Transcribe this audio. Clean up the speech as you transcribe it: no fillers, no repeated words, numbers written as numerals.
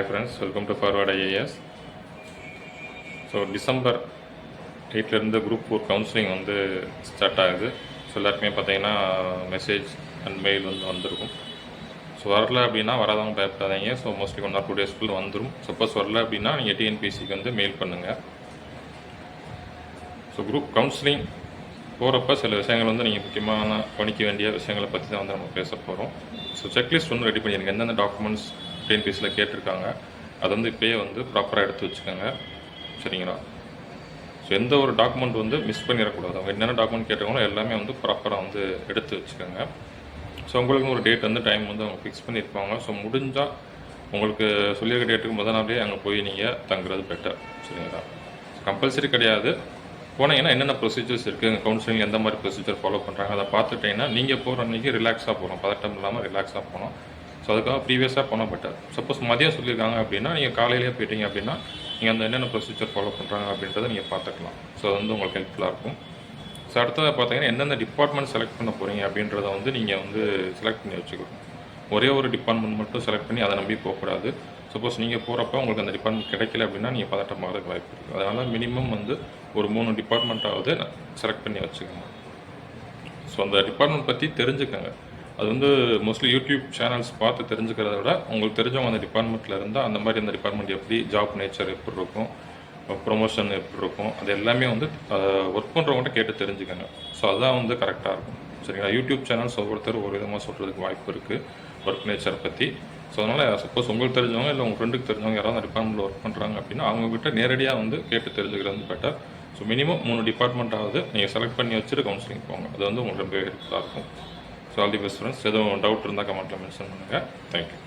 Hi friends, welcome to Forward IAS. So December 8லேருந்து group 4 counselling வந்து start ஆகுது. So எல்லாருக்குமே பார்த்தீங்கன்னா மெசேஜ் அண்ட் மெயில் வந்து வந்திருக்கும். ஸோ வரல அப்படின்னா வராதவங்க பயப்படாதீங்க. ஸோ மோஸ்ட்லி 1 or 2 டேஸ்க்குள்ளே வந்துடும். சப்போஸ் வரல அப்படின்னா நீங்கள் டிஎன்பிசிக்கு வந்து மெயில் பண்ணுங்கள். ஸோ குரூப் கவுன்சிலிங் போகிறப்ப சில விஷயங்கள் வந்து நீங்கள் முக்கியமான கவனிக்க வேண்டிய விஷயங்களை பற்றி தான் வந்து நம்ம பேச போகிறோம். ஸோ செக்லிஸ்ட் ஒன்று ரெடி பண்ணிடுங்க. எந்தெந்த டாக்குமெண்ட்ஸ் டிஎன்பிசியில் கேட்டிருக்காங்க அதை வந்து இப்போயே வந்து ப்ராப்பராக எடுத்து வச்சுக்கோங்க. சரிங்களா? ஸோ எந்த ஒரு டாக்குமெண்ட் வந்து மிஸ் பண்ணிடக்கூடாது. அவங்க என்னென்ன டாக்குமெண்ட் கேட்டிருக்காங்களோ எல்லாமே வந்து ப்ராப்பராக வந்து எடுத்து வச்சுக்கோங்க. ஸோ உங்களுக்கு ஒரு டேட் வந்து டைம் வந்து அவங்க ஃபிக்ஸ் பண்ணியிருப்பாங்க. ஸோ முடிஞ்சால் உங்களுக்கு சொல்லியிருக்க டேட்டுக்கு முதல் நாளே அங்கே போய் நீங்கள் தங்குறது பெட்டர். சரிங்களா? கம்பல்சரி கிடையாது. போனீங்கன்னா என்னென்ன ப்ரொசீஜர்ஸ் இருக்குது, கவுன்சிலிங் எந்த மாதிரி ப்ரொசீஜர் ஃபாலோ பண்ணுறாங்க அதை பார்த்துட்டிங்கன்னா நீங்கள் போகிற அன்றைக்கி ரிலாக்ஸாக போகணும். பதட்டம் இல்லாமல் ரிலாக்ஸாக போகணும். ஸோ அதுக்காக ப்ரீவியஸாக போனால் பெட்டர். சப்போஸ் மதியம் சொல்லியிருக்காங்க அப்படின்னா நீங்கள் காலையிலேயே போயிட்டீங்க அப்படின்னா நீங்கள் அந்த என்னென்ன ப்ரொசீஜர் ஃபாலோ பண்ணுறாங்க அப்படின்றத நீங்கள் பார்த்துக்கலாம். ஸோ அது வந்து உங்களுக்கு ஹெல்ப்ஃபுல்லாக இருக்கும். ஸோ அடுத்ததாக பார்த்தீங்கன்னா எந்தெந்த டிபார்ட்மெண்ட் செலக்ட் பண்ண போகிறீங்க அப்படின்றத வந்து நீங்கள் வந்து செலக்ட் பண்ணி வச்சுக்கணும். ஒரே ஒரு டிபார்ட்மெண்ட் மட்டும் செலக்ட் பண்ணி அதை நம்பி போகக்கூடாது. சப்போஸ் நீங்கள் போகிறப்ப உங்களுக்கு அந்த டிபார்ட்மெண்ட் கிடைக்கல அப்படின்னா நீங்கள் பதட்டமாகிறதுக்கு வாய்ப்பு இருக்குது. அதனால் மினிமம் வந்து ஒரு 3 டிபார்ட்மெண்ட்டாவது செலக்ட் பண்ணி வச்சுக்கோங்க. ஸோ அந்த டிபார்ட்மெண்ட் பற்றி தெரிஞ்சுக்கோங்க. அது வந்து மோஸ்ட்லி யூடியூப் சேனல்ஸ் பார்த்து தெரிஞ்சுக்கிறத விட உங்களுக்கு தெரிஞ்சவங்க அந்த டிபார்ட்மெண்ட்டில் இருந்தால் அந்த மாதிரி அந்த டிபார்ட்மெண்ட் எப்படி, ஜாப் நேச்சர் எப்படி இருக்கும், ப்ரொமோஷன் எப்படி இருக்கும், அது எல்லாமே வந்து ஒர்க் பண்ணுறவங்கள்ட்ட கேட்டு தெரிஞ்சுக்கோங்க. ஸோ அதுதான் வந்து கரெக்டாக இருக்கும். சரிங்களா? யூடியூப் சேனல்ஸ் ஒவ்வொருத்தர் ஒரு விதமாக சொல்கிறதுக்கு வாய்ப்பு இருக்குது ஒர்க் நேச்சர் பற்றி. ஸோ அதனால் சப்போஸ் உங்களுக்கு தெரிஞ்சவங்க இல்லை உங்கள் ஃப்ரெண்டுக்கு தெரிஞ்சவங்க யாராவது அந்த டிபார்ட்மெண்ட்டில் ஒர்க் பண்ணுறாங்க அப்படின்னா அவங்கக்கிட்ட நேரடியாக வந்து கேட்டு தெரிஞ்சுக்கிறது வந்து பெட்டர். ஸோ மினிமம் 3 டிபார்ட்மெண்ட்டாவது நீங்கள் செலக்ட் பண்ணி வச்சுட்டு கவுன்சிலிங் போங்க. அது வந்து உங்களுக்கு ரொம்ப ஹெல்ப்ஃபுல்லாக இருக்கும். So all the best friends. எதுவும் டவுட் இருந்தால் கமெண்ட்டில் மென்ஷன் பண்ணுங்கள். தேங்க்யூ.